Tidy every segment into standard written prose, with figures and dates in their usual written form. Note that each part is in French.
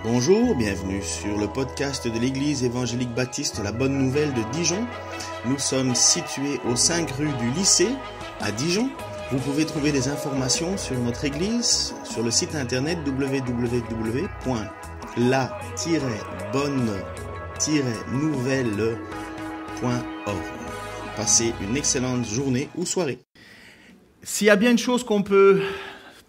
Bonjour, bienvenue sur le podcast de l'Église évangélique baptiste La Bonne Nouvelle de Dijon. Nous sommes situés aux 5 rues du lycée à Dijon. Vous pouvez trouver des informations sur notre église sur le site internet www.la-bonne-nouvelle.org. Passez une excellente journée ou soirée. S'il y a bien une chose qu'on peut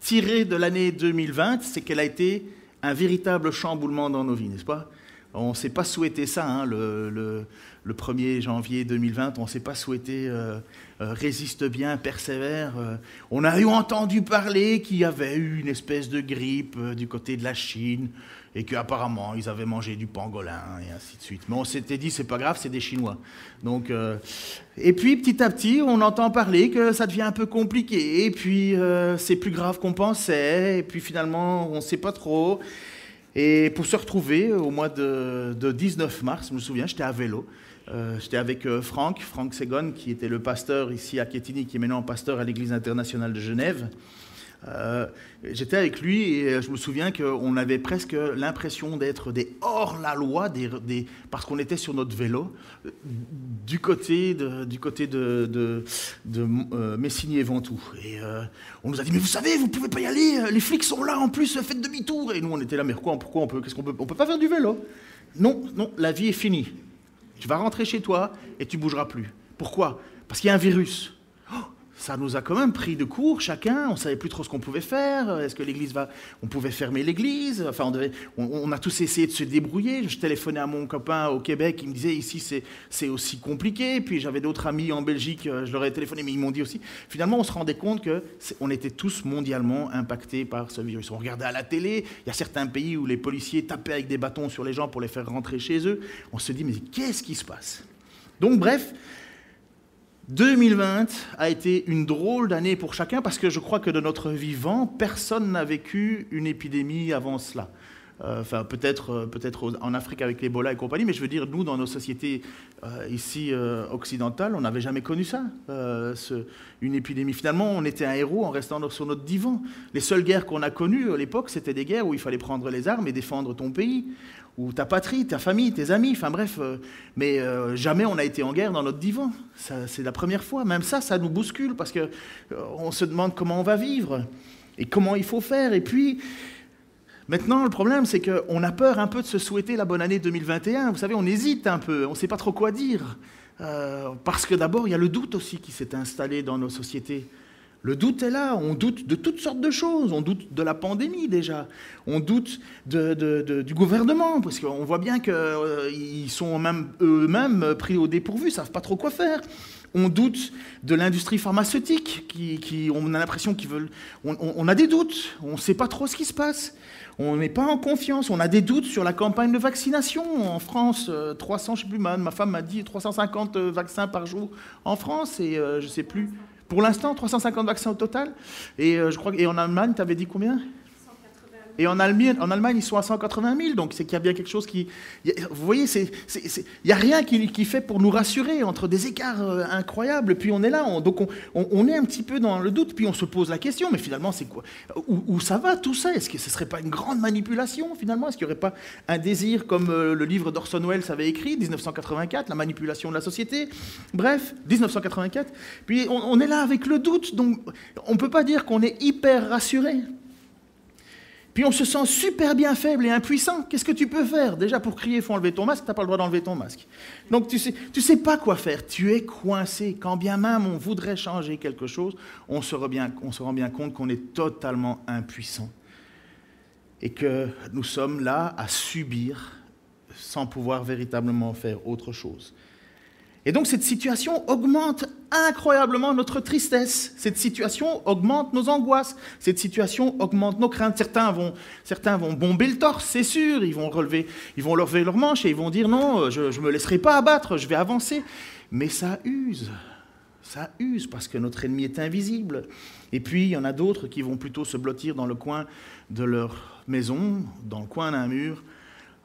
tirer de l'année 2020, c'est qu'elle a été un véritable chamboulement dans nos vies, n'est-ce pas? On ne s'est pas souhaité ça, le 1er janvier 2020, on ne s'est pas souhaité résiste bien, persévère. On a entendu parler qu'il y avait eu une espèce de grippe du côté de la Chine et qu'apparemment ils avaient mangé du pangolin et ainsi de suite. Mais on s'était dit, c'est pas grave, c'est des Chinois. Donc, et puis petit à petit, on entend parler que ça devient un peu compliqué, et puis c'est plus grave qu'on pensait, et puis finalement on ne sait pas trop. Et pour se retrouver au mois de 19 mars, je me souviens, j'étais à vélo. J'étais avec Franck Segon, qui était le pasteur ici à Quetigny, qui est maintenant pasteur à l'Église internationale de Genève. J'étais avec lui et je me souviens qu'on avait presque l'impression d'être des hors-la-loi, parce qu'on était sur notre vélo, du côté de Messigny-et-Ventoux. Et on nous a dit, mais vous savez, vous ne pouvez pas y aller, les flics sont là, en plus, faites demi-tour. Et nous, on était là, mais pourquoi on peut pas faire du vélo? Non, la vie est finie. Tu vas rentrer chez toi et tu ne bougeras plus. Pourquoi? Parce qu'il y a un virus. Ça nous a quand même pris de court, chacun. On ne savait plus trop ce qu'on pouvait faire. Est-ce que l'église va... On pouvait fermer l'église. Enfin, on a tous essayé de se débrouiller. Je téléphonais à mon copain au Québec. Il me disait, ici, c'est aussi compliqué. Puis j'avais d'autres amis en Belgique. Je leur ai téléphoné, mais ils m'ont dit aussi. Finalement, on se rendait compte qu'on était tous mondialement impactés par ce virus. On regardait à la télé. Il y a certains pays où les policiers tapaient avec des bâtons sur les gens pour les faire rentrer chez eux. On se dit, mais qu'est-ce qui se passe? Donc, bref... 2020 a été une drôle d'année pour chacun parce que je crois que de notre vivant, personne n'a vécu une épidémie avant cela. Enfin, peut-être en Afrique avec l'Ebola et compagnie, mais je veux dire, nous, dans nos sociétés ici occidentales, on n'avait jamais connu ça, une épidémie. Finalement, on était un héros en restant sur notre divan. Les seules guerres qu'on a connues à l'époque, c'était des guerres où il fallait prendre les armes et défendre ton pays, ou ta patrie, ta famille, tes amis, enfin bref. Mais jamais on a été en guerre dans notre divan. C'est la première fois. Même ça nous bouscule parce qu'on se demande comment on va vivre et comment il faut faire. Et puis... Maintenant, le problème, c'est qu'on a peur un peu de se souhaiter la bonne année 2021. Vous savez, on hésite un peu, on ne sait pas trop quoi dire. Parce que d'abord, il y a le doute aussi qui s'est installé dans nos sociétés. Le doute est là, on doute de toutes sortes de choses. On doute de la pandémie déjà, on doute du gouvernement, parce qu'on voit bien qu'ils sont eux-mêmes pris au dépourvu, ils ne savent pas trop quoi faire. On doute de l'industrie pharmaceutique, on a l'impression qu'ils veulent... On a des doutes, on ne sait pas trop ce qui se passe. On n'est pas en confiance, on a des doutes sur la campagne de vaccination. En France, 300, je ne sais plus, ma femme m'a dit 350 vaccins par jour en France, et je ne sais plus. Pour l'instant, 350 vaccins au total. Et je crois et en Allemagne, tu avais dit combien? 180 000. Et en Allemagne, ils sont à 180 000. Donc c'est qu'il y a bien quelque chose qui... Vous voyez, il n'y a rien qui fait pour nous rassurer entre des écarts incroyables. Puis on est là, donc on est un petit peu dans le doute. Puis on se pose la question, mais finalement, c'est quoi? Où ça va tout ça? Est-ce que ce ne serait pas une grande manipulation finalement? Est-ce qu'il n'y aurait pas un désir, comme le livre d'Orson Welles avait écrit, 1984, La manipulation de la société? Bref, 1984. Puis on est là avec le doute, donc on ne peut pas dire qu'on est hyper rassuré. Puis on se sent super bien faible et impuissant. Qu'est-ce que tu peux faire? Déjà, pour crier, il faut enlever ton masque, tu n'as pas le droit d'enlever ton masque. Donc tu sais pas quoi faire, tu es coincé. Quand bien même on voudrait changer quelque chose, on se rend bien compte qu'on est totalement impuissant. Et que nous sommes là à subir sans pouvoir véritablement faire autre chose. Et donc cette situation augmente incroyablement notre tristesse. Cette situation augmente nos angoisses. Cette situation augmente nos craintes. Certains vont bomber le torse, c'est sûr. Ils vont lever leurs manches et ils vont dire non, je ne me laisserai pas abattre, je vais avancer. Mais ça use parce que notre ennemi est invisible. Et puis il y en a d'autres qui vont plutôt se blottir dans le coin de leur maison, dans le coin d'un mur,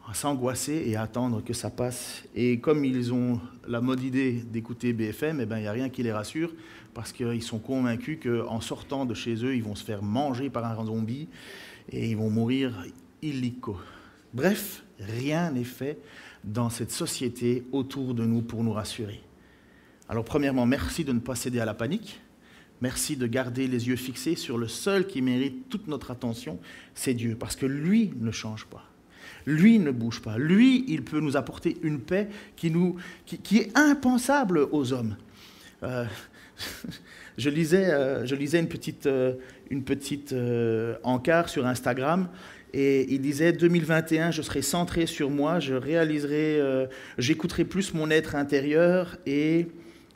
à s'angoisser et à attendre que ça passe. Et comme ils ont la mode idée d'écouter BFM, il n'y a rien qui les rassure, parce qu'ils sont convaincus qu'en sortant de chez eux, ils vont se faire manger par un zombie et ils vont mourir illico, Bref, rien n'est fait dans cette société autour de nous pour nous rassurer. Alors premièrement, merci de ne pas céder à la panique. Merci de garder les yeux fixés sur le seul qui mérite toute notre attention, c'est Dieu. Parce que lui ne change pas. Lui ne bouge pas. Lui, il peut nous apporter une paix qui est impensable aux hommes. Je lisais une petite encart sur Instagram et il disait « 2021, je serai centré sur moi, je réaliserai, j'écouterai plus mon être intérieur et... »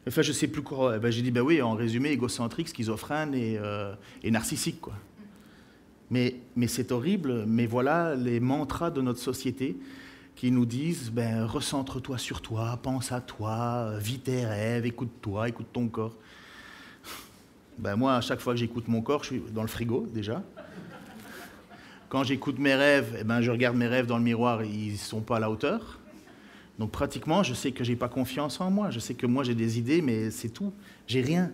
Enfin, je ne sais plus quoi. J'ai dit, oui, en résumé, égocentrique, schizophrène et narcissique, quoi. Mais c'est horrible, mais voilà les mantras de notre société qui nous disent, recentre-toi sur toi, pense à toi, vis tes rêves, écoute-toi, écoute ton corps. Moi, à chaque fois que j'écoute mon corps, je suis dans le frigo, déjà. Quand j'écoute mes rêves, je regarde mes rêves dans le miroir, ils ne sont pas à la hauteur. Donc pratiquement, je sais que je n'ai pas confiance en moi. Je sais que moi, j'ai des idées, mais c'est tout. J'ai rien.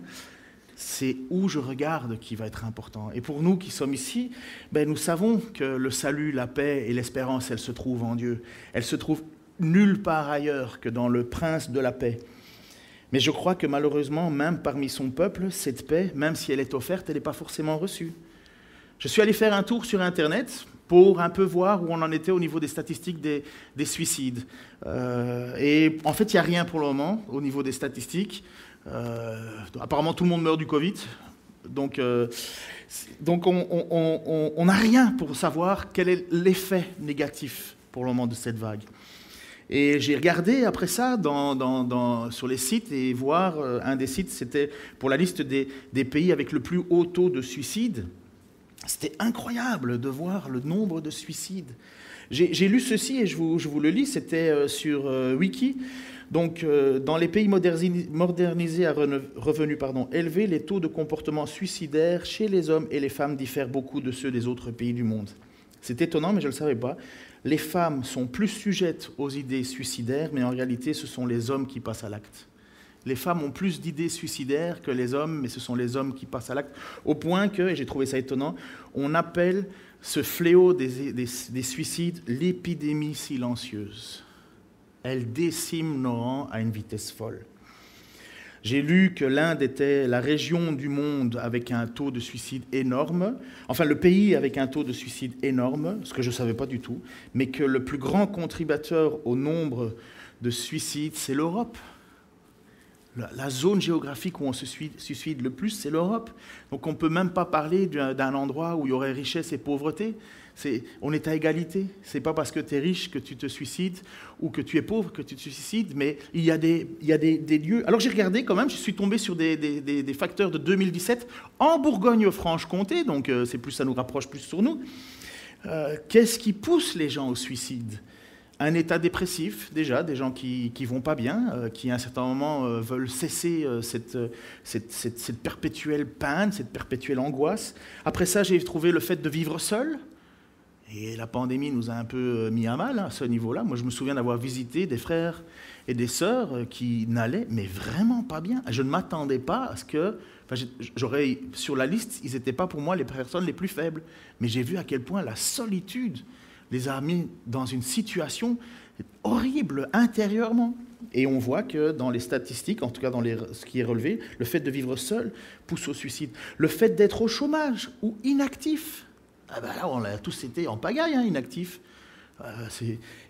C'est où je regarde qui va être important. Et pour nous qui sommes ici, nous savons que le salut, la paix et l'espérance, elles se trouvent en Dieu. Elles se trouvent nulle part ailleurs que dans le Prince de la paix. Mais je crois que malheureusement, même parmi son peuple, cette paix, même si elle est offerte, elle n'est pas forcément reçue. Je suis allé faire un tour sur Internet pour un peu voir où on en était au niveau des statistiques des suicides. Et en fait, il n'y a rien pour le moment au niveau des statistiques. Apparemment, tout le monde meurt du Covid. Donc on n'a rien pour savoir quel est l'effet négatif pour le moment de cette vague. Et j'ai regardé après ça sur les sites et voir, un des sites, c'était pour la liste des pays avec le plus haut taux de suicide. C'était incroyable de voir le nombre de suicides. J'ai lu ceci et je vous le lis, c'était sur Wiki. Donc, dans les pays modernisés à revenus élevés, les taux de comportement suicidaire chez les hommes et les femmes diffèrent beaucoup de ceux des autres pays du monde. C'est étonnant, mais je ne le savais pas. Les femmes sont plus sujettes aux idées suicidaires, mais en réalité, ce sont les hommes qui passent à l'acte. Les femmes ont plus d'idées suicidaires que les hommes, mais ce sont les hommes qui passent à l'acte, au point que, et j'ai trouvé ça étonnant, on appelle ce fléau des suicides l'épidémie silencieuse. Elle décime nos rangs à une vitesse folle. J'ai lu que l'Inde était la région du monde avec un taux de suicide énorme, enfin le pays avec un taux de suicide énorme, ce que je ne savais pas du tout, mais que le plus grand contributeur au nombre de suicides, c'est l'Europe. La zone géographique où on se suicide le plus, c'est l'Europe. Donc on ne peut même pas parler d'un endroit où il y aurait richesse et pauvreté. On est à égalité. Ce n'est pas parce que tu es riche que tu te suicides ou que tu es pauvre que tu te suicides, mais il y a des lieux. Alors j'ai regardé quand même, je suis tombé sur des facteurs de 2017 en Bourgogne-Franche-Comté, donc ça nous rapproche plus sur nous. Qu'est-ce qui pousse les gens au suicide ? Un état dépressif, déjà, des gens qui ne vont pas bien, qui à un certain moment veulent cesser cette perpétuelle peine, cette perpétuelle angoisse. Après ça, j'ai trouvé le fait de vivre seul. Et la pandémie nous a un peu mis à mal à ce niveau-là. Moi, je me souviens d'avoir visité des frères et des sœurs qui n'allaient, mais vraiment pas bien. Je ne m'attendais pas à ce que... sur la liste, ils n'étaient pas pour moi les personnes les plus faibles. Mais j'ai vu à quel point la solitude les a mis dans une situation horrible intérieurement. Et on voit que dans les statistiques, en tout cas dans ce qui est relevé, le fait de vivre seul pousse au suicide. Le fait d'être au chômage ou inactif, là on a tous été en pagaille, inactifs.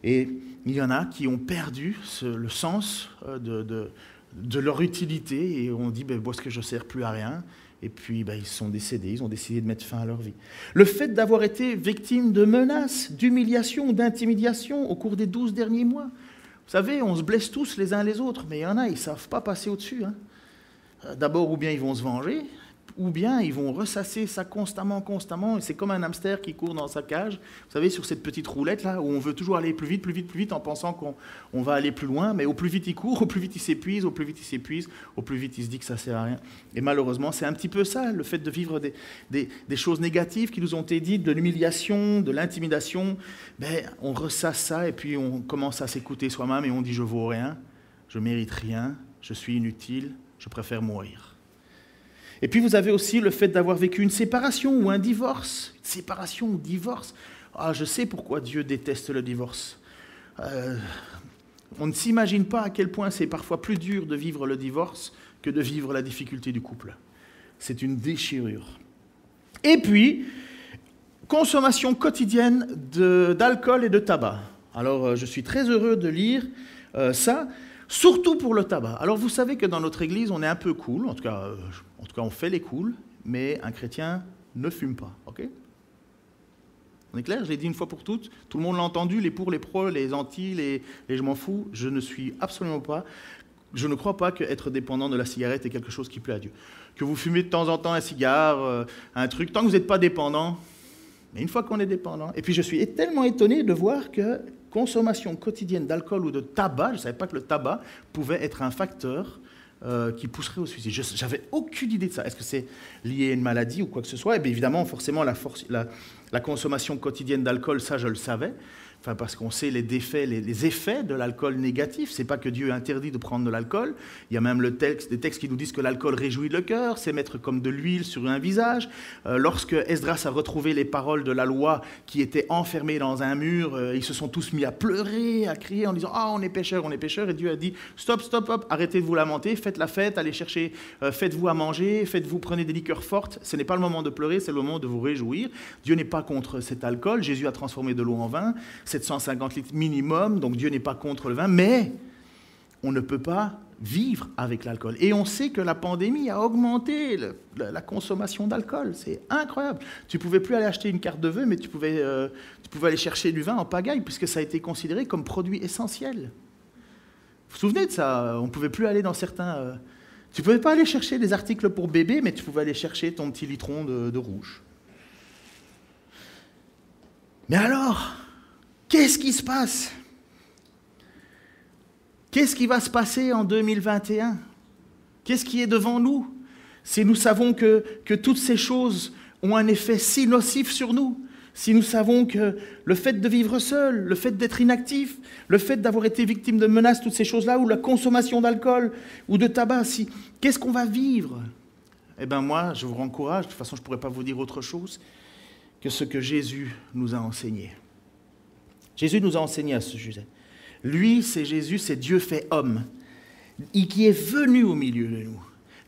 Et il y en a qui ont perdu le sens de leur utilité et on dit est-ce que je ne sers plus à rien ? Et puis, ils sont décédés, ils ont décidé de mettre fin à leur vie. Le fait d'avoir été victime de menaces, d'humiliations, d'intimidation au cours des 12 derniers mois. Vous savez, on se blesse tous les uns les autres, mais il y en a, ils ne savent pas passer au-dessus. D'abord, ou bien ils vont se venger, ou bien ils vont ressasser ça constamment, et c'est comme un hamster qui court dans sa cage, vous savez, sur cette petite roulette là, où on veut toujours aller plus vite, en pensant qu'on va aller plus loin, mais au plus vite il court, au plus vite il s'épuise, au plus vite il se dit que ça sert à rien. Et malheureusement, c'est un petit peu ça, le fait de vivre des choses négatives qui nous ont été dites, de l'humiliation, de l'intimidation, on ressasse ça, et puis on commence à s'écouter soi-même, et on dit « je vaux rien, je mérite rien, je suis inutile, je préfère mourir ». Et puis vous avez aussi le fait d'avoir vécu une séparation ou un divorce. Séparation ou divorce. Ah, je sais pourquoi Dieu déteste le divorce. On ne s'imagine pas à quel point c'est parfois plus dur de vivre le divorce que de vivre la difficulté du couple. C'est une déchirure. Et puis, consommation quotidienne d'alcool et de tabac. Alors, je suis très heureux de lire ça, surtout pour le tabac. Alors, vous savez que dans notre Église, on est un peu cool, en tout cas on fait les cools, mais un chrétien ne fume pas, ok ? On est clair? Je l'ai dit une fois pour toutes, tout le monde l'a entendu, les pour, les pros, les anti, les je m'en fous, je ne suis absolument pas, je ne crois pas qu'être dépendant de la cigarette est quelque chose qui plaît à Dieu. Que vous fumez de temps en temps un cigare, un truc, tant que vous n'êtes pas dépendant, mais une fois qu'on est dépendant, et puis je suis tellement étonné de voir que consommation quotidienne d'alcool ou de tabac, je ne savais pas que le tabac pouvait être un facteur qui pousserait au suicide. Je n'avais aucune idée de ça. Est-ce que c'est lié à une maladie ou quoi que ce soit? Et bien évidemment, forcément, la consommation quotidienne d'alcool, ça je le savais, enfin, parce qu'on sait les effets de l'alcool négatif. Ce n'est pas que Dieu interdit de prendre de l'alcool. Il y a même des textes qui nous disent que l'alcool réjouit le cœur, c'est mettre comme de l'huile sur un visage. Lorsque Esdras a retrouvé les paroles de la loi qui étaient enfermées dans un mur, ils se sont tous mis à pleurer, à crier en disant « Ah, on est pécheurs, on est pécheurs ». Et Dieu a dit « Stop, stop, hop, arrêtez de vous lamenter, faites la fête, allez chercher, faites-vous à manger, prenez des liqueurs fortes. Ce n'est pas le moment de pleurer, c'est le moment de vous réjouir. Dieu n'est pas contre cet alcool. Jésus a transformé de l'eau en vin. 750 litres minimum, donc Dieu n'est pas contre le vin, mais on ne peut pas vivre avec l'alcool. Et on sait que la pandémie a augmenté la consommation d'alcool. C'est incroyable. Tu ne pouvais plus aller acheter une carte de vœux, mais tu pouvais aller chercher du vin en pagaille, puisque ça a été considéré comme produit essentiel. Vous vous souvenez de ça? On ne pouvait plus aller dans certains... tu ne pouvais pas aller chercher des articles pour bébé, mais tu pouvais aller chercher ton petit litron de rouge. Mais alors... qu'est-ce qui se passe? Qu'est-ce qui va se passer en 2021? Qu'est-ce qui est devant nous? Si nous savons que toutes ces choses ont un effet si nocif sur nous, si nous savons que le fait de vivre seul, le fait d'être inactif, le fait d'avoir été victime de menaces, toutes ces choses-là, ou la consommation d'alcool ou de tabac, qu'est-ce qu'on va vivre? Eh bien moi, je vous encourage, de toute façon je ne pourrais pas vous dire autre chose que ce que Jésus nous a enseigné. Jésus nous a enseigné à ce sujet. Lui, c'est Jésus, c'est Dieu fait homme, qui est venu au milieu de nous,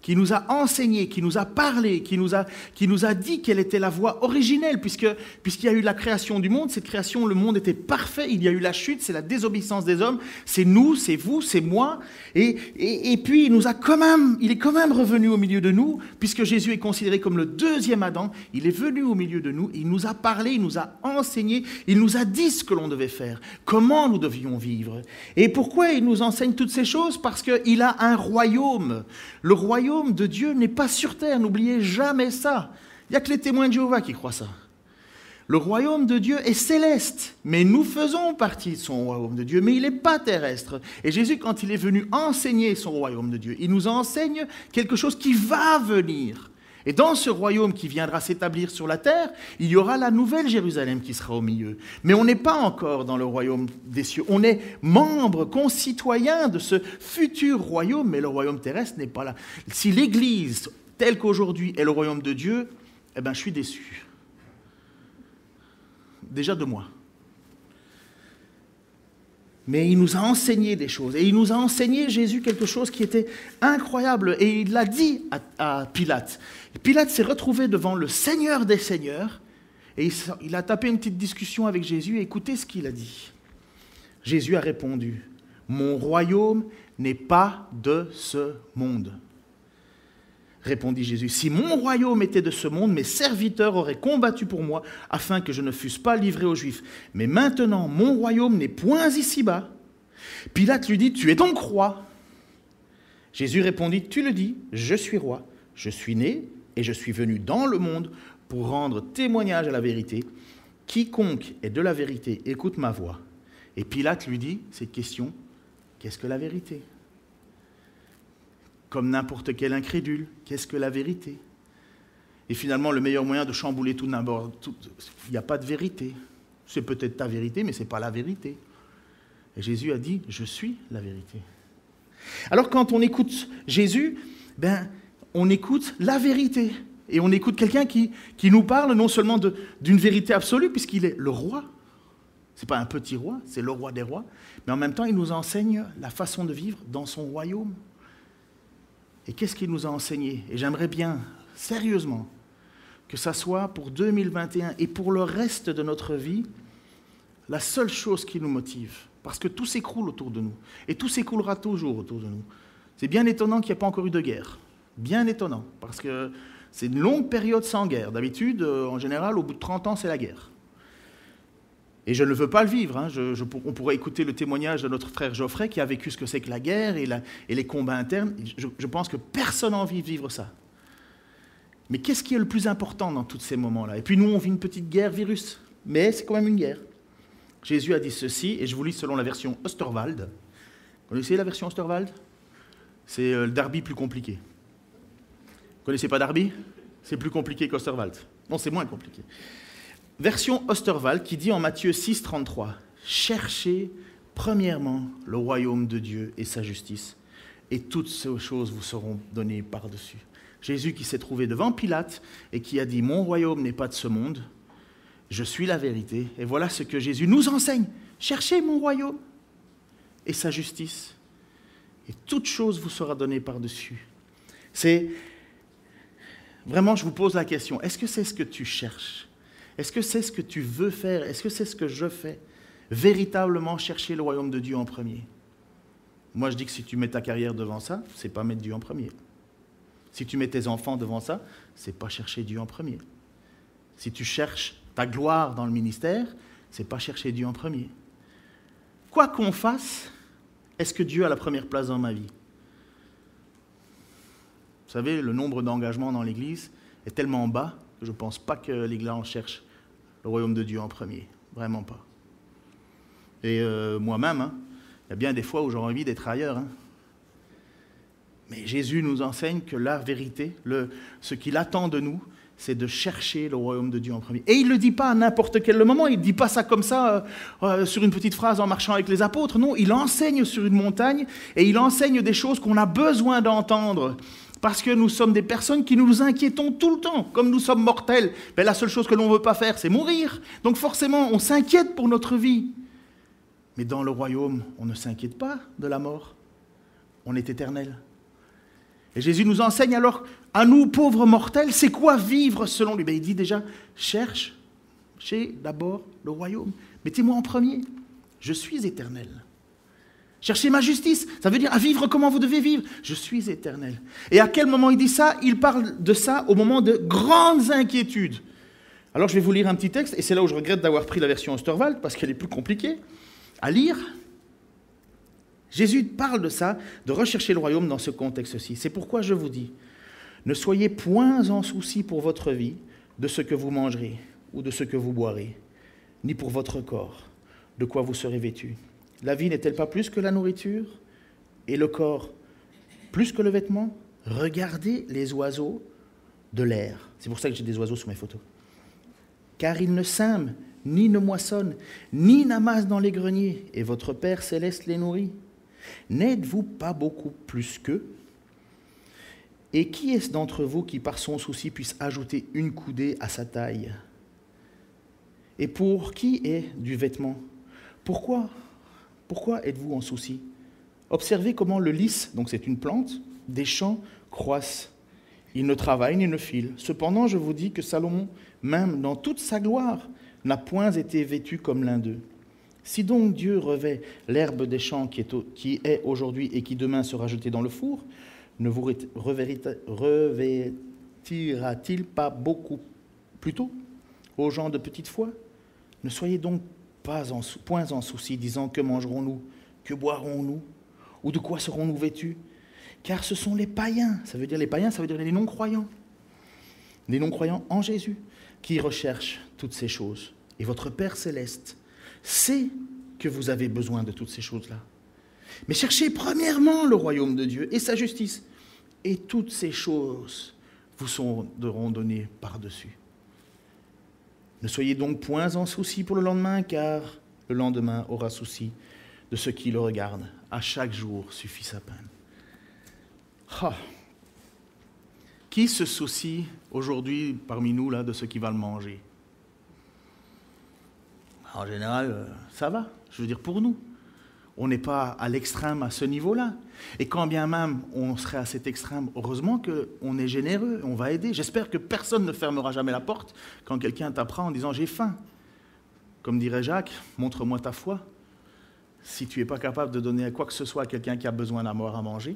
qui nous a enseigné, qui nous a parlé, qui nous a dit quelle était la voie originelle, puisqu'il y a eu la création du monde. Cette création, le monde était parfait, il y a eu la chute, c'est la désobéissance des hommes, c'est nous, c'est vous, c'est moi, et puis il est quand même revenu au milieu de nous, puisque Jésus est considéré comme le deuxième Adam. Il est venu au milieu de nous, il nous a parlé, il nous a enseigné, il nous a dit ce que l'on devait faire, comment nous devions vivre. Et pourquoi il nous enseigne toutes ces choses? Parce qu'il a un royaume. Le royaume de Dieu n'est pas sur terre, n'oubliez jamais ça. Il n'y a que les témoins de Jéhovah qui croient ça. Le royaume de Dieu est céleste, mais nous faisons partie de son royaume de Dieu, mais il n'est pas terrestre. Et Jésus, quand il est venu enseigner son royaume de Dieu, il nous enseigne quelque chose qui va venir. Et dans ce royaume qui viendra s'établir sur la terre, il y aura la nouvelle Jérusalem qui sera au milieu. Mais on n'est pas encore dans le royaume des cieux. On est membre, concitoyen de ce futur royaume, mais le royaume terrestre n'est pas là. Si l'Église, telle qu'aujourd'hui, est le royaume de Dieu, eh bien, je suis déçu. Déjà de moi. Mais il nous a enseigné des choses. Et il nous a enseigné, Jésus, quelque chose qui était incroyable. Et il l'a dit à Pilate. Et Pilate s'est retrouvé devant le Seigneur des Seigneurs. Et il a tapé une petite discussion avec Jésus. Et écoutez ce qu'il a dit. Jésus a répondu, « Mon royaume n'est pas de ce monde. » Répondit Jésus, « Si mon royaume était de ce monde, mes serviteurs auraient combattu pour moi, afin que je ne fusse pas livré aux Juifs. Mais maintenant, mon royaume n'est point ici-bas. » Pilate lui dit, « Tu es donc roi ?» Jésus répondit, « Tu le dis, je suis roi. Je suis né et je suis venu dans le monde pour rendre témoignage à la vérité. Quiconque est de la vérité, écoute ma voix. » Et Pilate lui dit, cette question, « Qu'est-ce que la vérité ?» Comme n'importe quel incrédule, qu'est-ce que la vérité? Et finalement, le meilleur moyen de chambouler tout n'importe, il n'y a pas de vérité. C'est peut-être ta vérité, mais ce n'est pas la vérité. Et Jésus a dit, je suis la vérité. Alors quand on écoute Jésus, on écoute la vérité. Et on écoute quelqu'un qui nous parle non seulement d'une vérité absolue, puisqu'il est le roi. Ce n'est pas un petit roi, c'est le roi des rois. Mais en même temps, il nous enseigne la façon de vivre dans son royaume. Et qu'est-ce qu'il nous a enseigné? Et j'aimerais bien, sérieusement, que ça soit pour 2021 et pour le reste de notre vie, la seule chose qui nous motive. Parce que tout s'écroule autour de nous. Et tout s'écroulera toujours autour de nous. C'est bien étonnant qu'il n'y ait pas encore eu de guerre. Bien étonnant. Parce que c'est une longue période sans guerre. D'habitude, en général, au bout de 30 ans, c'est la guerre. Et je ne veux pas le vivre. Hein. On pourrait écouter le témoignage de notre frère Geoffrey qui a vécu ce que c'est que la guerre et les combats internes. Je pense que personne n'a envie de vivre ça. Mais qu'est-ce qui est le plus important dans tous ces moments-là? Et puis nous, on vit une petite guerre virus. Mais c'est quand même une guerre. Jésus a dit ceci, et je vous lis selon la version Osterwald. Vous connaissez la version Osterwald? C'est le Darby plus compliqué. Vous ne connaissez pas Darby? C'est plus compliqué qu'Osterwald. Non, c'est moins compliqué. Version Osterwald qui dit en Matthieu 6, 33, « Cherchez premièrement le royaume de Dieu et sa justice, et toutes ces choses vous seront données par-dessus. » Jésus qui s'est trouvé devant Pilate et qui a dit « Mon royaume n'est pas de ce monde, je suis la vérité. » Et voilà ce que Jésus nous enseigne. « Cherchez mon royaume et sa justice, et toute chose vous sera donnée par-dessus. » C'est vraiment, je vous pose la question, est-ce que c'est ce que tu cherches? Est-ce que c'est ce que tu veux faire? Est-ce que c'est ce que je fais? Véritablement chercher le royaume de Dieu en premier. Moi, je dis que si tu mets ta carrière devant ça, c'est pas mettre Dieu en premier. Si tu mets tes enfants devant ça, c'est pas chercher Dieu en premier. Si tu cherches ta gloire dans le ministère, c'est pas chercher Dieu en premier. Quoi qu'on fasse, est-ce que Dieu a la première place dans ma vie? Vous savez, le nombre d'engagements dans l'Église est tellement bas que je ne pense pas que l'Église en cherche le royaume de Dieu en premier. Vraiment pas. Et moi-même, hein, il y a bien des fois où j'aurais envie d'être ailleurs. Hein. Mais Jésus nous enseigne que la vérité, ce qu'il attend de nous, c'est de chercher le royaume de Dieu en premier. Et il ne le dit pas à n'importe quel moment, il ne dit pas ça comme ça, sur une petite phrase en marchant avec les apôtres. Non, il enseigne sur une montagne et il enseigne des choses qu'on a besoin d'entendre. Parce que nous sommes des personnes qui nous inquiétons tout le temps. Comme nous sommes mortels, ben la seule chose que l'on ne veut pas faire, c'est mourir. Donc forcément, on s'inquiète pour notre vie. Mais dans le royaume, on ne s'inquiète pas de la mort. On est éternel. Et Jésus nous enseigne alors, à nous pauvres mortels, c'est quoi vivre selon lui? Ben, il dit déjà, cherchez d'abord le royaume. Mettez-moi en premier. Je suis éternel. Cherchez ma justice, ça veut dire à vivre comment vous devez vivre. Je suis éternel. Et à quel moment il dit ça? Il parle de ça au moment de grandes inquiétudes. Alors je vais vous lire un petit texte, et c'est là où je regrette d'avoir pris la version Osterwald, parce qu'elle est plus compliquée à lire. Jésus parle de ça, de rechercher le royaume dans ce contexte-ci. C'est pourquoi je vous dis, ne soyez point en souci pour votre vie, de ce que vous mangerez ou de ce que vous boirez, ni pour votre corps, de quoi vous serez vêtus. La vie n'est-elle pas plus que la nourriture et le corps plus que le vêtement? Regardez les oiseaux de l'air. C'est pour ça que j'ai des oiseaux sur mes photos. Car ils ne sèment, ni ne moissonnent, ni n'amassent dans les greniers, et votre Père céleste les nourrit. N'êtes-vous pas beaucoup plus qu'eux? Et qui est-ce d'entre vous qui, par son souci, puisse ajouter une coudée à sa taille? Et pour qui est du vêtement? Pourquoi êtes-vous en souci? Observez comment le lys, donc c'est une plante, des champs croissent. Il ne travaille ni ne file. Cependant, je vous dis que Salomon, même dans toute sa gloire, n'a point été vêtu comme l'un d'eux. Si donc Dieu revêt l'herbe des champs qui est aujourd'hui et qui demain sera jetée dans le four, ne vous revêtira-t-il pas beaucoup plus tôt, aux gens de petite foi? Ne soyez donc point en souci, disant que mangerons-nous, que boirons-nous, ou de quoi serons-nous vêtus? Car ce sont les païens, ça veut dire les non-croyants en Jésus, qui recherchent toutes ces choses. Et votre Père céleste sait que vous avez besoin de toutes ces choses-là. Mais cherchez premièrement le royaume de Dieu et sa justice, et toutes ces choses vous seront données par-dessus. Ne soyez donc point en souci pour le lendemain, car le lendemain aura souci de ceux qui le regardent. À chaque jour suffit sa peine. Qui se soucie aujourd'hui parmi nous là, de ce qui va le manger? En général, ça va, je veux dire pour nous. On n'est pas à l'extrême à ce niveau-là. Et quand bien même on serait à cet extrême, heureusement qu'on est généreux, on va aider. J'espère que personne ne fermera jamais la porte quand quelqu'un tapera en disant « j'ai faim ». Comme dirait Jacques, montre-moi ta foi. Si tu n'es pas capable de donner quoi que ce soit à quelqu'un qui a besoin d'avoir à manger,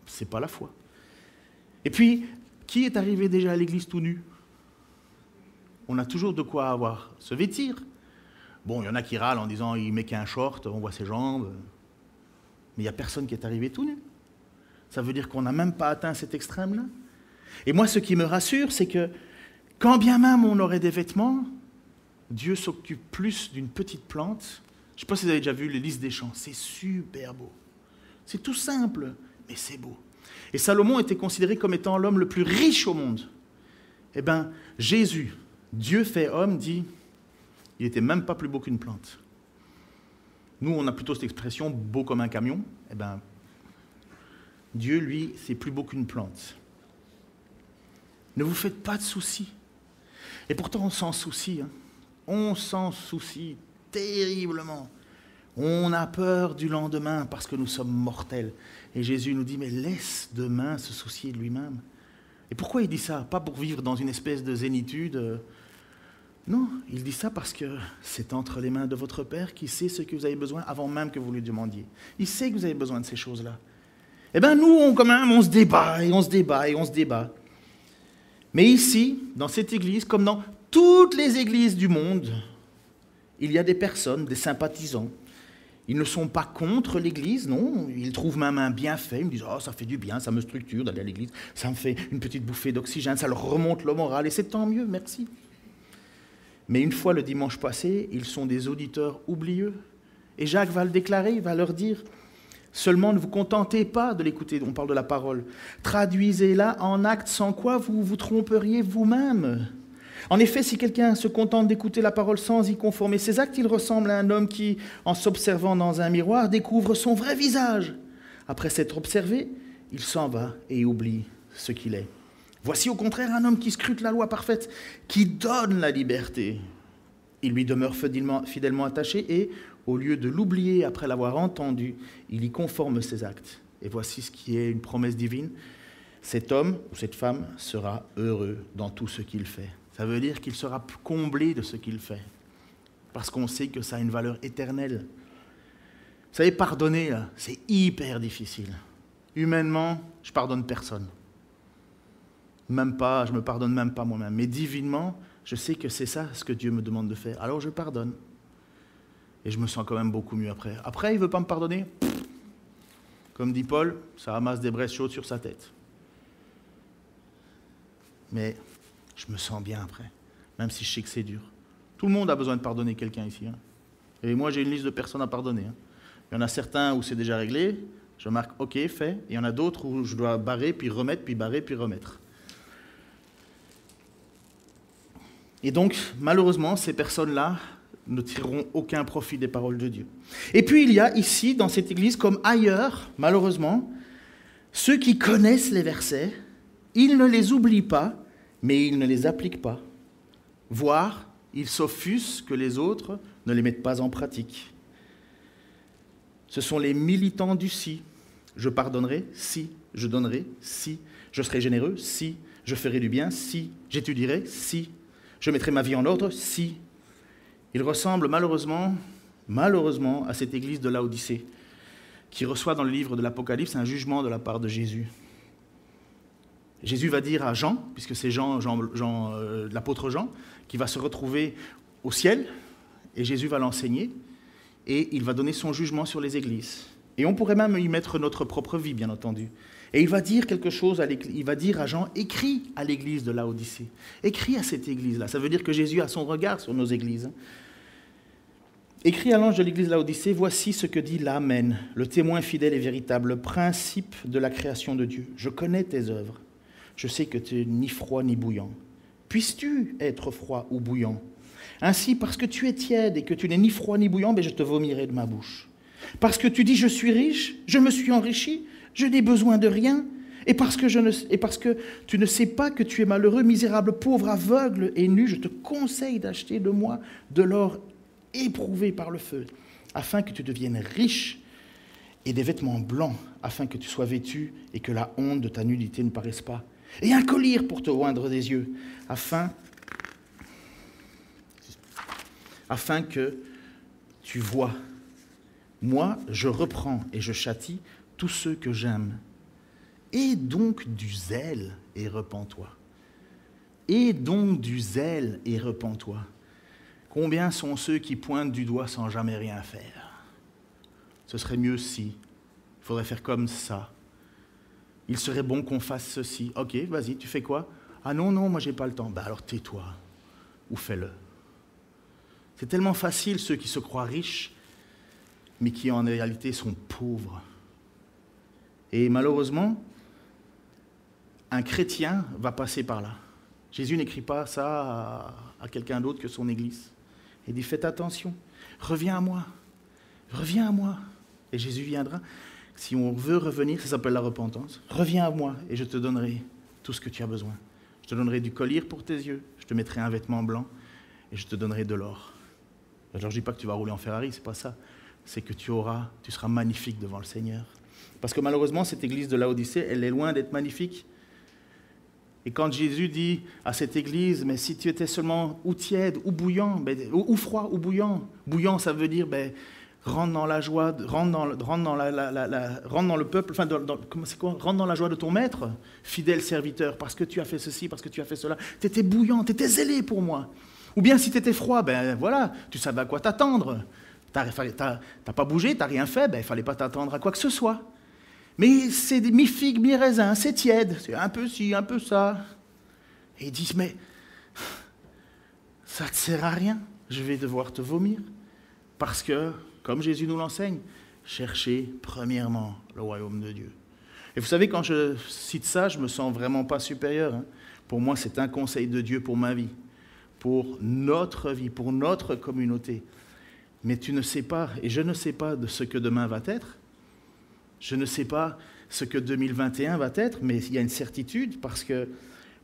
c'est pas la foi. Et puis, qui est arrivé déjà à l'église tout nu? On a toujours de quoi avoir, se vêtir. Bon, il y en a qui râlent en disant il met qu'un short, on voit ses jambes. Mais il n'y a personne qui est arrivé tout nu. Ça veut dire qu'on n'a même pas atteint cet extrême-là. Et moi, ce qui me rassure, c'est que quand bien même on aurait des vêtements, Dieu s'occupe plus d'une petite plante. Je ne sais pas si vous avez déjà vu les lys des champs. C'est super beau. C'est tout simple, mais c'est beau. Et Salomon était considéré comme étant l'homme le plus riche au monde. Eh bien, Jésus, Dieu fait homme, dit, il n'était même pas plus beau qu'une plante. Nous, on a plutôt cette expression, beau comme un camion. Eh bien, Dieu, lui, c'est plus beau qu'une plante. Ne vous faites pas de soucis. Et pourtant, on s'en soucie. Hein. On s'en soucie terriblement. On a peur du lendemain parce que nous sommes mortels. Et Jésus nous dit, mais laisse demain se soucier de lui-même. Et pourquoi il dit ça? Pas pour vivre dans une espèce de zénitude. Non, il dit ça parce que c'est entre les mains de votre Père qui sait ce que vous avez besoin avant même que vous lui demandiez. Il sait que vous avez besoin de ces choses-là. Eh bien, nous, on se débat et on se débat et on se débat. Mais ici, dans cette église, comme dans toutes les églises du monde, il y a des personnes, des sympathisants. Ils ne sont pas contre l'église, non. Ils trouvent même un bienfait. Ils me disent « Oh, ça fait du bien, ça me structure d'aller à l'église. Ça me fait une petite bouffée d'oxygène, ça leur remonte le moral. Et c'est tant mieux, merci. » Mais une fois le dimanche passé, ils sont des auditeurs oublieux. Et Jacques va le déclarer, il va leur dire « Seulement ne vous contentez pas de l'écouter. » On parle de la parole. « Traduisez-la en actes sans quoi vous vous tromperiez vous-même. » En effet, si quelqu'un se contente d'écouter la parole sans y conformer ses actes, il ressemble à un homme qui, en s'observant dans un miroir, découvre son vrai visage. Après s'être observé, il s'en va et oublie ce qu'il est. Voici au contraire un homme qui scrute la loi parfaite, qui donne la liberté. Il lui demeure fidèlement attaché et, au lieu de l'oublier après l'avoir entendu, il y conforme ses actes. Et voici ce qui est une promesse divine. Cet homme ou cette femme sera heureux dans tout ce qu'il fait. Ça veut dire qu'il sera comblé de ce qu'il fait, parce qu'on sait que ça a une valeur éternelle. Vous savez, pardonner, là, c'est hyper difficile. Humainement, je pardonne personne. Même pas, je me pardonne même pas moi-même. Mais divinement, je sais que c'est ça ce que Dieu me demande de faire. Alors je pardonne. Et je me sens quand même beaucoup mieux après. Après, il ne veut pas me pardonner. Comme dit Paul, ça amasse des braises chaudes sur sa tête. Mais je me sens bien après, même si je sais que c'est dur. Tout le monde a besoin de pardonner quelqu'un ici. Hein. Et moi, j'ai une liste de personnes à pardonner. Hein. Il y en a certains où c'est déjà réglé, je marque « OK, fait ». Et il y en a d'autres où je dois barrer, puis remettre, puis barrer, puis remettre. Et donc, malheureusement, ces personnes-là ne tireront aucun profit des paroles de Dieu. Et puis, il y a ici, dans cette église, comme ailleurs, malheureusement, ceux qui connaissent les versets, ils ne les oublient pas, mais ils ne les appliquent pas. Voire, ils s'offusquent que les autres ne les mettent pas en pratique. Ce sont les militants du si. Je pardonnerai, si. Je donnerai, si. Je serai généreux, si. Je ferai du bien, si. J'étudierai, si. Je mettrai ma vie en ordre, si. Ils ressemblent malheureusement à cette église de Laodicée, qui reçoit dans le livre de l'Apocalypse un jugement de la part de Jésus. Jésus va dire à Jean, puisque c'est l'apôtre Jean, qui va se retrouver au ciel, et Jésus va l'enseigner, et il va donner son jugement sur les églises. Et on pourrait même y mettre notre propre vie, bien entendu. Et il va dire quelque chose, il va dire à Jean, écris à l'église de Laodicée, écris à cette église-là. Ça veut dire que Jésus a son regard sur nos églises. Écris à l'ange de l'église de Laodicée, voici ce que dit l'Amen, le témoin fidèle et véritable, le principe de la création de Dieu. Je connais tes œuvres. Je sais que tu n'es ni froid ni bouillant. Puisses-tu être froid ou bouillant? Ainsi, parce que tu es tiède et que tu n'es ni froid ni bouillant, je te vomirai de ma bouche. Parce que tu dis, je suis riche, je me suis enrichi, je n'ai besoin de rien, Et parce que tu ne sais pas que tu es malheureux, misérable, pauvre, aveugle et nu, je te conseille d'acheter de moi de l'or éprouvé par le feu, afin que tu deviennes riche, et des vêtements blancs, afin que tu sois vêtu et que la honte de ta nudité ne paraisse pas, et un collier pour te oindre des yeux, afin que tu vois. Moi, je reprends et je châtie tous ceux que j'aime. Aie donc du zèle et repens-toi. Aie donc du zèle et repens-toi. Combien sont ceux qui pointent du doigt sans jamais rien faire? Ce serait mieux si. Il faudrait faire comme ça. Il serait bon qu'on fasse ceci. Ok, vas-y, tu fais quoi? Ah non, moi j'ai pas le temps. Ben alors tais-toi ou fais-le. C'est tellement facile ceux qui se croient riches, mais qui en réalité sont pauvres. Et malheureusement, un chrétien va passer par là. Jésus n'écrit pas ça à quelqu'un d'autre que son Église. Il dit, faites attention, reviens à moi. Et Jésus viendra. Si on veut revenir, ça s'appelle la repentance. Reviens à moi et je te donnerai tout ce que tu as besoin. Je te donnerai du collier pour tes yeux, je te mettrai un vêtement blanc et je te donnerai de l'or. Alors je ne dis pas que tu vas rouler en Ferrari, c'est pas ça. C'est que tu seras magnifique devant le Seigneur. Parce que malheureusement, cette église de Laodicée, elle est loin d'être magnifique. Et quand Jésus dit à cette église, mais si tu étais seulement ou tiède, ou bouillant, ou froid, ou bouillant. Bouillant, ça veut dire, rentre dans la joie, rentre dans le peuple, enfin, rentre dans la joie de ton maître, fidèle serviteur, parce que tu as fait ceci, parce que tu as fait cela. Tu étais bouillant, tu étais zélé pour moi. Ou bien si tu étais froid, voilà, tu savais à quoi t'attendre. T'as pas bougé, t'as rien fait, il ne fallait pas t'attendre à quoi que ce soit. Mais c'est mi-figue, mi-raisin, c'est tiède, c'est un peu ci, un peu ça. Et ils disent, mais ça ne te sert à rien, je vais devoir te vomir. Parce que, comme Jésus nous l'enseigne, cherchez premièrement le royaume de Dieu. Et vous savez, quand je cite ça, je ne me sens vraiment pas supérieur. Pour moi, c'est un conseil de Dieu pour ma vie, pour notre vie, pour notre communauté. Mais tu ne sais pas, et je ne sais pas de ce que demain va être. Je ne sais pas ce que 2021 va être, mais il y a une certitude parce que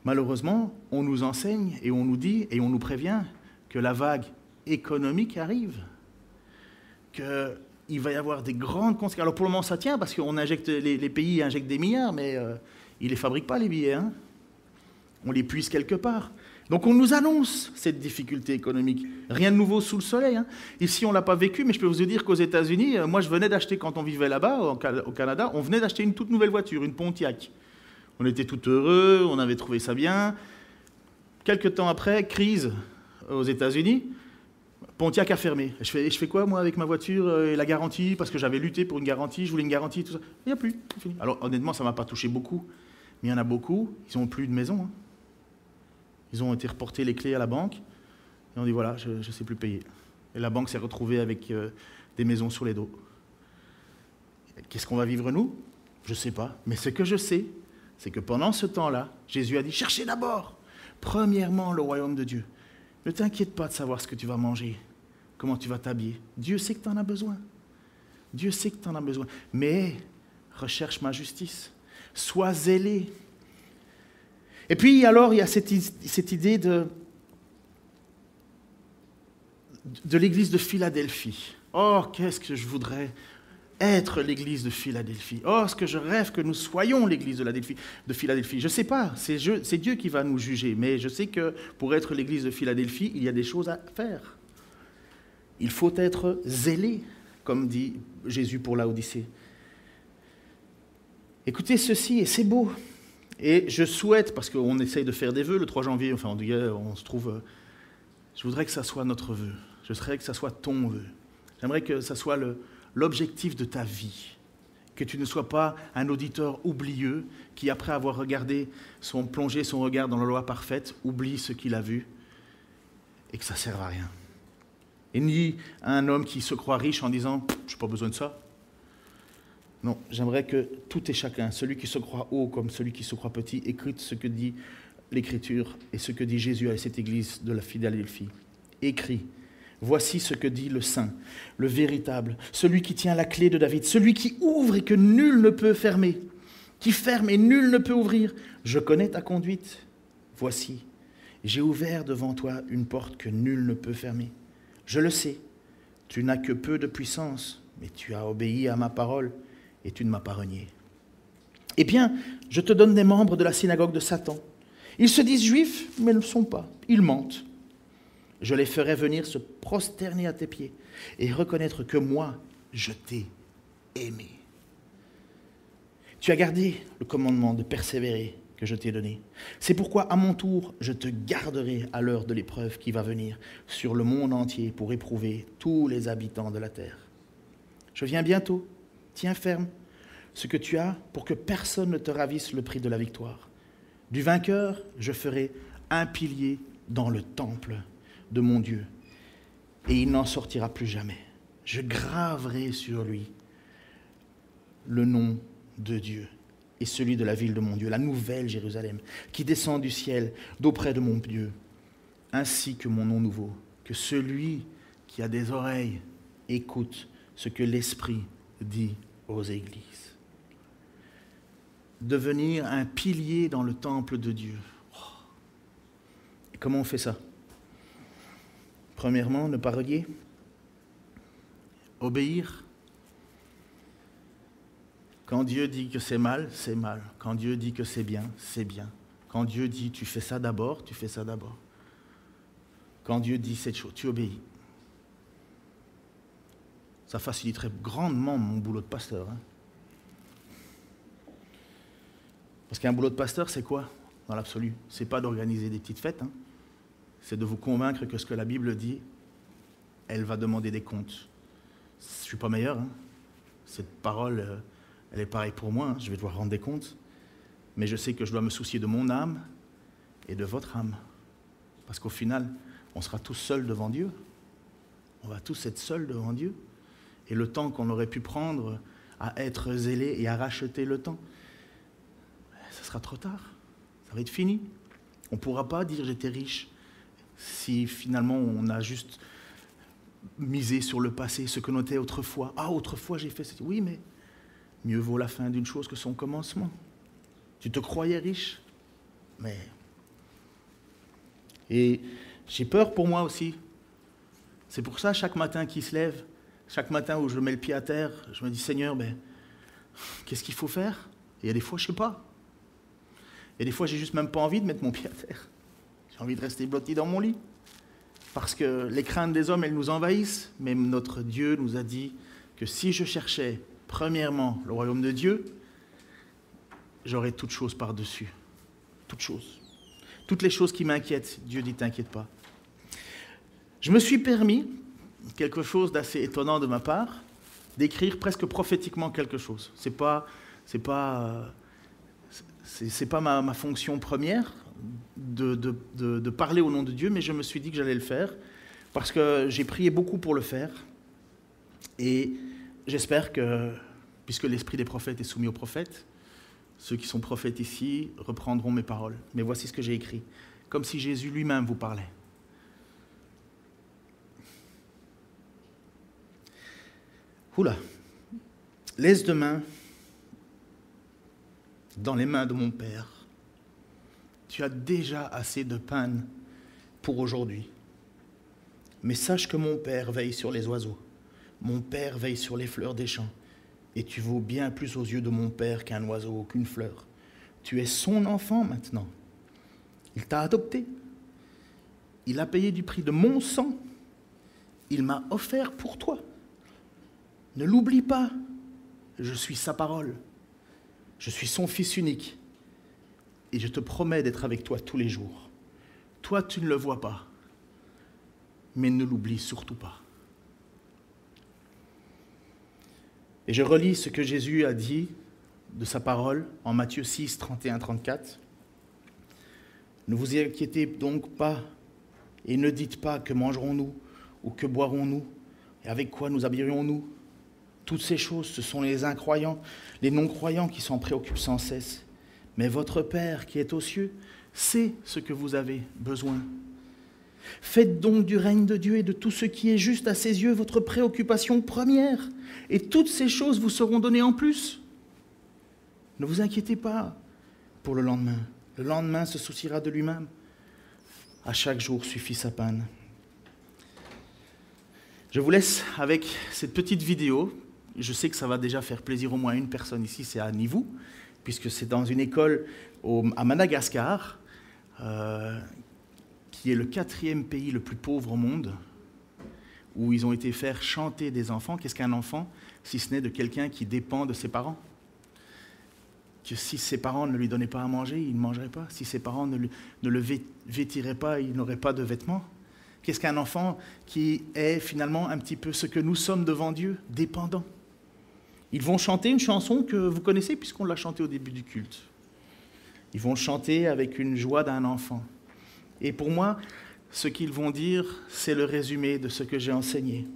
malheureusement, on nous enseigne et on nous dit et on nous prévient que la vague économique arrive, qu'il va y avoir des grandes conséquences. Alors pour le moment, ça tient parce qu'on injecte, les pays injectent des milliards, mais ils ne les fabriquent pas, les billets. Hein. On les puise quelque part. Donc on nous annonce cette difficulté économique. Rien de nouveau sous le soleil. Hein. Ici, on ne l'a pas vécu, mais je peux vous dire qu'aux États-Unis, moi je venais d'acheter, quand on vivait là-bas, au Canada, on venait d'acheter une toute nouvelle voiture, une Pontiac. On était tout heureux, on avait trouvé ça bien. Quelques temps après, crise aux États-Unis, Pontiac a fermé. Je fais quoi, moi, avec ma voiture et la garantie? Parce que j'avais lutté pour une garantie, je voulais une garantie, tout ça. Il n'y a plus, c'est fini. Alors honnêtement, ça ne m'a pas touché beaucoup, mais il y en a beaucoup, ils n'ont plus de maison. Hein. Ils ont été reportés les clés à la banque et on dit voilà, je ne sais plus payer. Et la banque s'est retrouvée avec des maisons sur les dos. Qu'est-ce qu'on va vivre nous? Je ne sais pas. Mais ce que je sais, c'est que pendant ce temps-là, Jésus a dit cherchez d'abord, premièrement, le royaume de Dieu. Ne t'inquiète pas de savoir ce que tu vas manger, comment tu vas t'habiller. Dieu sait que tu en as besoin. Dieu sait que tu en as besoin. Mais recherche ma justice. Sois zélé. Et puis, alors, il y a cette idée de l'église de Philadelphie. Oh, qu'est-ce que je voudrais être l'église de Philadelphie. Oh, ce que je rêve que nous soyons l'église de Philadelphie. Je ne sais pas, c'est Dieu qui va nous juger, mais je sais que pour être l'église de Philadelphie, il y a des choses à faire. Il faut être zélé, comme dit Jésus pour Laodicée. Écoutez ceci, et c'est beau. Et je souhaite, parce qu'on essaye de faire des vœux le 3 janvier, enfin on se trouve, je voudrais que ça soit notre vœu, je voudrais que ça soit ton vœu. J'aimerais que ça soit l'objectif de ta vie, que tu ne sois pas un auditeur oublieux qui, après avoir plongé son regard dans la loi parfaite, oublie ce qu'il a vu et que ça ne serve à rien. Et ni un homme qui se croit riche en disant « je n'ai pas besoin de ça ». Non, j'aimerais que tout et chacun, celui qui se croit haut comme celui qui se croit petit, écoute ce que dit l'Écriture et ce que dit Jésus à cette église de la Philadelphie. Écrit, voici ce que dit le Saint, le véritable, celui qui tient la clé de David, celui qui ouvre et que nul ne peut fermer. qui ferme et nul ne peut ouvrir. Je connais ta conduite. Voici, j'ai ouvert devant toi une porte que nul ne peut fermer. Je le sais, tu n'as que peu de puissance, mais tu as obéi à ma parole et tu ne m'as pas renié. Eh bien, je te donne des membres de la synagogue de Satan. Ils se disent juifs, mais ne le sont pas. Ils mentent. Je les ferai venir se prosterner à tes pieds et reconnaître que moi, je t'ai aimé. Tu as gardé le commandement de persévérer que je t'ai donné. C'est pourquoi, à mon tour, je te garderai à l'heure de l'épreuve qui va venir sur le monde entier pour éprouver tous les habitants de la terre. Je viens bientôt. Tiens ferme ce que tu as pour que personne ne te ravisse le prix de la victoire. Du vainqueur, je ferai un pilier dans le temple de mon Dieu, et il n'en sortira plus jamais. Je graverai sur lui le nom de Dieu et celui de la ville de mon Dieu, la nouvelle Jérusalem, qui descend du ciel d'auprès de mon Dieu, ainsi que mon nom nouveau. Que celui qui a des oreilles écoute ce que l'Esprit dit aux églises. Devenir un pilier dans le temple de Dieu. Et comment on fait ça? Premièrement, ne pas renier. Obéir. Quand Dieu dit que c'est mal, c'est mal. Quand Dieu dit que c'est bien, c'est bien. Quand Dieu dit tu fais ça d'abord, tu fais ça d'abord. Quand Dieu dit cette chose, tu obéis. Ça faciliterait grandement mon boulot de pasteur. Parce qu'un boulot de pasteur, c'est quoi, dans l'absolu? C'est pas d'organiser des petites fêtes. C'est de vous convaincre que ce que la Bible dit, elle va demander des comptes. Je ne suis pas meilleur. Cette parole, elle est pareille pour moi. Je vais devoir rendre des comptes. Mais je sais que je dois me soucier de mon âme et de votre âme. Parce qu'au final, on sera tous seuls devant Dieu. On va tous être seuls devant Dieu. Et le temps qu'on aurait pu prendre à être zélé et à racheter le temps, ça sera trop tard. Ça va être fini. On ne pourra pas dire j'étais riche si finalement on a juste misé sur le passé, ce que l'on était autrefois. Ah, autrefois j'ai fait ça. Oui, mais mieux vaut la fin d'une chose que son commencement. Tu te croyais riche, mais... Et j'ai peur pour moi aussi. C'est pour ça, chaque matin qui se lève, chaque matin où je mets le pied à terre, je me dis, Seigneur, qu'est-ce qu'il faut faire? Et il y a des fois, je ne sais pas. Il y a des fois, j'ai juste même pas envie de mettre mon pied à terre. J'ai envie de rester blotti dans mon lit. Parce que les craintes des hommes, elles nous envahissent. Mais notre Dieu nous a dit que si je cherchais, premièrement, le royaume de Dieu, j'aurais toutes choses par-dessus. Toutes choses. Toutes les choses qui m'inquiètent, Dieu dit, t'inquiète pas. Je me suis permis, quelque chose d'assez étonnant de ma part, d'écrire presque prophétiquement quelque chose. C'est pas ma fonction première de parler au nom de Dieu, mais je me suis dit que j'allais le faire, parce que j'ai prié beaucoup pour le faire. Et j'espère que, puisque l'esprit des prophètes est soumis aux prophètes, ceux qui sont prophètes ici reprendront mes paroles. Mais voici ce que j'ai écrit, comme si Jésus lui-même vous parlait. Oula, laisse demain dans les mains de mon Père. Tu as déjà assez de peine pour aujourd'hui. Mais sache que mon Père veille sur les oiseaux. Mon Père veille sur les fleurs des champs. Et tu vaux bien plus aux yeux de mon Père qu'un oiseau ou qu'une fleur. Tu es son enfant maintenant. Il t'a adopté. Il a payé du prix de mon sang. Il m'a offert pour toi. Ne l'oublie pas. Je suis sa parole. Je suis son fils unique. Et je te promets d'être avec toi tous les jours. Toi, tu ne le vois pas. Mais ne l'oublie surtout pas. Et je relis ce que Jésus a dit de sa parole en Matthieu 6, 31-34. Ne vous inquiétez donc pas et ne dites pas que mangerons-nous ou que boirons-nous et avec quoi nous habillerions-nous. Toutes ces choses, ce sont les incroyants, les non-croyants qui s'en préoccupent sans cesse. Mais votre Père qui est aux cieux sait ce que vous avez besoin. Faites donc du règne de Dieu et de tout ce qui est juste à ses yeux votre préoccupation première. Et toutes ces choses vous seront données en plus. Ne vous inquiétez pas pour le lendemain. Le lendemain se souciera de lui-même. À chaque jour suffit sa peine. Je vous laisse avec cette petite vidéo. Je sais que ça va déjà faire plaisir au moins à une personne ici, c'est à Nivou, puisque c'est dans une école à Madagascar, qui est le 4e pays le plus pauvre au monde, où ils ont été faire chanter des enfants. Qu'est-ce qu'un enfant, si ce n'est de quelqu'un qui dépend de ses parents? Que si ses parents ne lui donnaient pas à manger, il ne mangerait pas. Si ses parents ne le vêtiraient pas, il n'aurait pas de vêtements. Qu'est-ce qu'un enfant qui est finalement un petit peu ce que nous sommes devant Dieu, dépendants? Ils vont chanter une chanson que vous connaissez puisqu'on l'a chantée au début du culte. Ils vont chanter avec une joie d'un enfant. Et pour moi, ce qu'ils vont dire, c'est le résumé de ce que j'ai enseigné.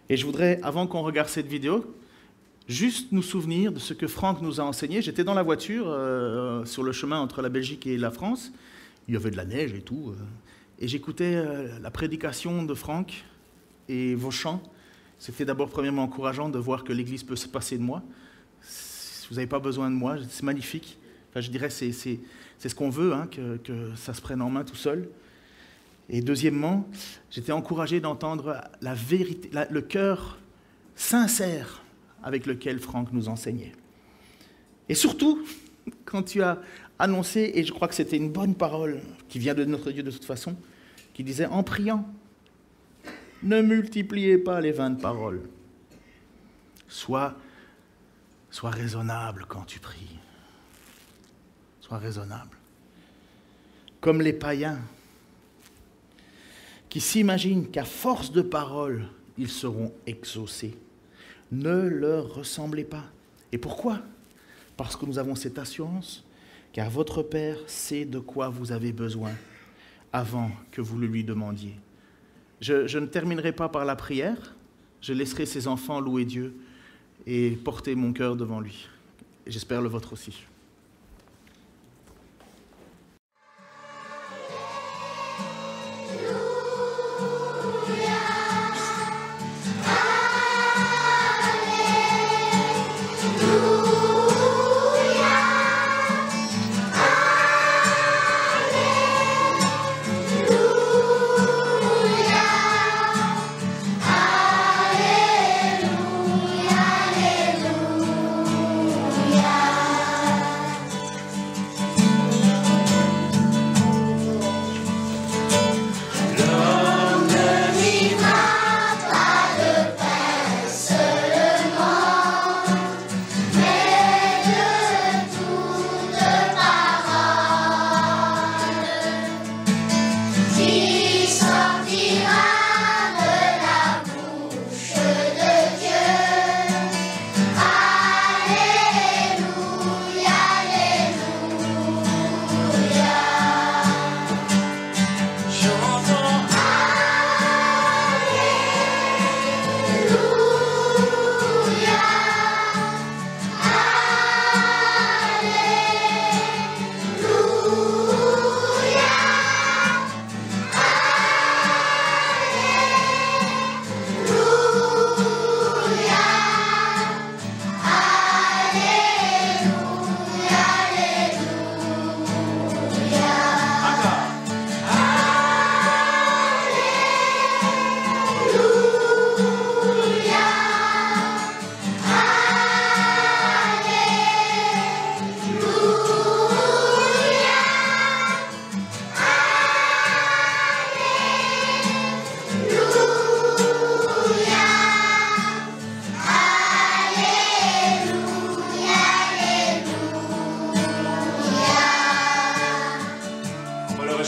Et je voudrais, avant qu'on regarde cette vidéo, juste nous souvenir de ce que Franck nous a enseigné. J'étais dans la voiture sur le chemin entre la Belgique et la France. Il y avait de la neige et tout. Et j'écoutais la prédication de Franck et vos chants. C'était d'abord premièrement encourageant de voir que l'Église peut se passer de moi. Vous n'avez pas besoin de moi, c'est magnifique. Enfin, je dirais c'est ce qu'on veut, hein, que ça se prenne en main tout seul. Et deuxièmement, j'étais encouragé d'entendre la vérité, le cœur sincère avec lequel Franck nous enseignait. Et surtout, quand tu as annoncé, et je crois que c'était une bonne parole qui vient de notre Dieu de toute façon, qui disait en priant, ne multipliez pas les vaines paroles. Sois raisonnable quand tu pries. Sois raisonnable. Comme les païens qui s'imaginent qu'à force de paroles, ils seront exaucés. Ne leur ressemblez pas. Et pourquoi? Parce que nous avons cette assurance, car votre Père sait de quoi vous avez besoin avant que vous le lui demandiez. Je ne terminerai pas par la prière, je laisserai ces enfants louer Dieu et porter mon cœur devant lui. J'espère le vôtre aussi.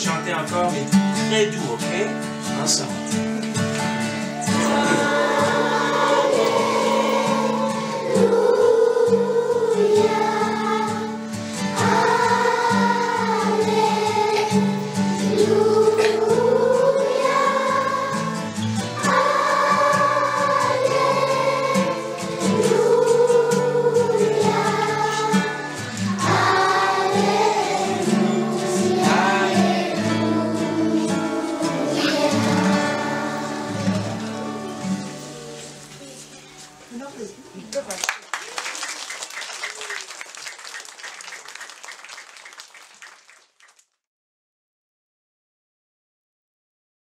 Chanter encore, mais très doux, ok? Ensemble.